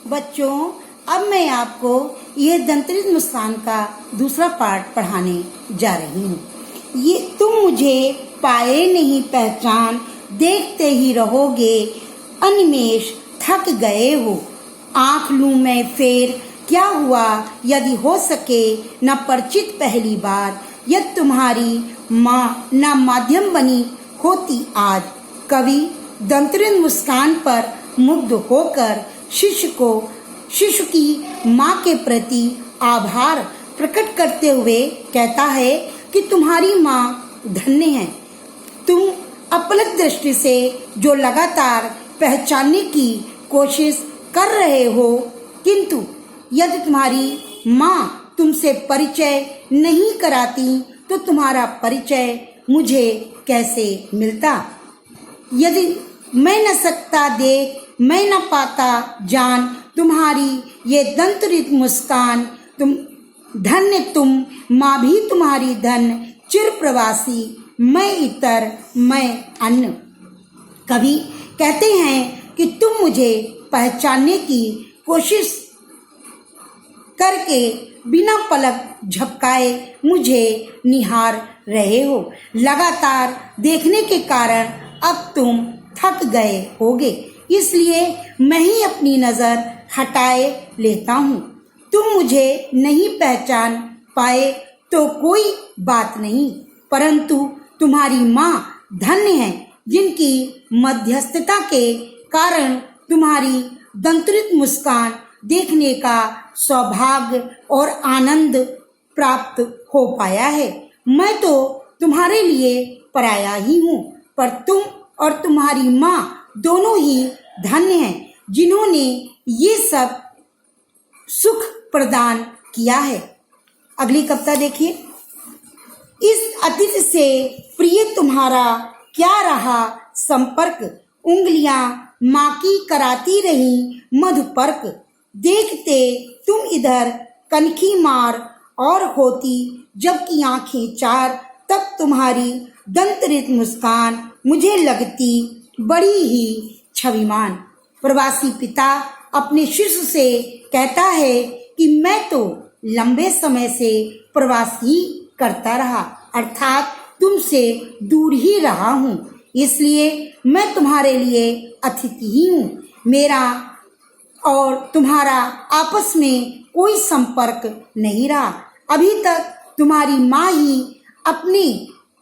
बच्चों, अब मैं आपको ये दंतरित मुस्कान का दूसरा पार्ट पढ़ाने जा रही हूँ। ये तुम मुझे पाए नहीं पहचान, देखते ही रहोगे अनिमेष, थक गए हो। आँख लूं मैं फेर, क्या हुआ यदि हो सके न परिचित पहली बार। यदि तुम्हारी माँ न माध्यम बनी होती आज। कवि दंतरित मुस्कान पर मुग्ध होकर शिशु की माँ के प्रति आभार प्रकट करते हुए कहता है कि तुम्हारी माँ धन्य है। तुम अपलक दृष्टि से जो लगातार पहचानने की कोशिश कर रहे हो, किंतु यदि तुम्हारी माँ तुमसे परिचय नहीं कराती तो तुम्हारा परिचय मुझे कैसे मिलता। यदि मैं न सकता देख, मैं न पाता जान, तुम्हारी ये दंतरित मुस्कान। तुम धन्य, तुम माँ भी तुम्हारी धन, चिर प्रवासी मैं इतर मैं अन्न। कवि कहते हैं कि तुम मुझे पहचानने की कोशिश करके बिना पलक झपकाए मुझे निहार रहे हो। लगातार देखने के कारण अब तुम थक गए होगे, इसलिए मैं ही अपनी नजर हटाए लेता हूँ। तुम मुझे नहीं पहचान पाए तो कोई बात नहीं, परंतु तुम्हारी माँ धन्य है, जिनकी मध्यस्थता के कारण तुम्हारी दंतरित मुस्कान देखने का सौभाग्य और आनंद प्राप्त हो पाया है। मैं तो तुम्हारे लिए पराया ही हूँ, पर तुम और तुम्हारी माँ दोनों ही धन्य हैं, जिन्होंने ये सब सुख प्रदान किया है। अगली कविता देखिए। इस अतिथि से प्रिय तुम्हारा क्या रहा संपर्क, उंगलियां माँ की कराती रही मधुपर्क। देखते तुम इधर कनखी मार और होती जबकि आंखें चार, तब तुम्हारी दंतरित मुस्कान मुझे लगती बड़ी ही छविमान। प्रवासी पिता अपने शिशु से कहता है कि मैं तो लंबे समय से प्रवास ही करता रहा, अर्थात तुमसे दूर ही रहा हूँ, इसलिए मैं तुम्हारे लिए अतिथि ही हूँ। मेरा और तुम्हारा आपस में कोई संपर्क नहीं रहा। अभी तक तुम्हारी माँ ही अपनी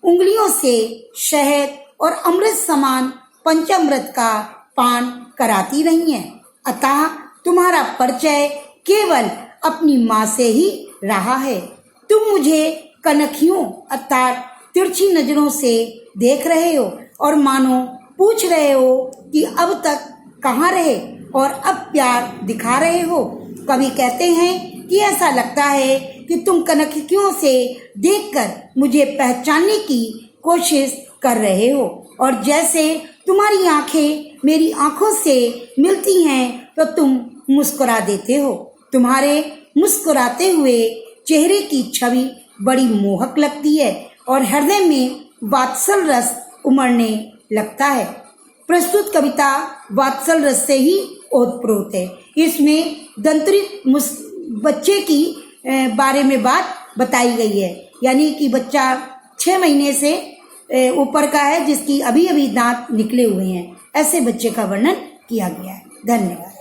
उंगलियों से शहद और अमृत समान पंचामृत का पान कराती रही हैं, अतः तुम्हारा परिचय केवल अपनी माँ से ही रहा है। तुम मुझे कनखियों अर्थात तिरछी नजरों से देख रहे हो और मानो पूछ रहे हो कि अब तक कहाँ रहे और अब प्यार दिखा रहे हो। कवि कहते हैं कि ऐसा लगता है कि तुम कनखियों से देखकर मुझे पहचानने की कोशिश कर रहे हो, और जैसे तुम्हारी आंखें मेरी आंखों से मिलती हैं तो तुम मुस्कुरा देते हो। तुम्हारे मुस्कुराते हुए चेहरे की छवि बड़ी मोहक लगती है और हृदय में वात्सल रस उमड़ने लगता है। प्रस्तुत कविता वात्सल रस से ही ओतप्रोत है। इसमें दंतरित बच्चे की बारे में बात बताई गई है, यानी कि बच्चा 6 महीने से ऊपर का है, जिसकी अभी अभी दांत निकले हुए हैं। ऐसे बच्चे का वर्णन किया गया है। धन्यवाद।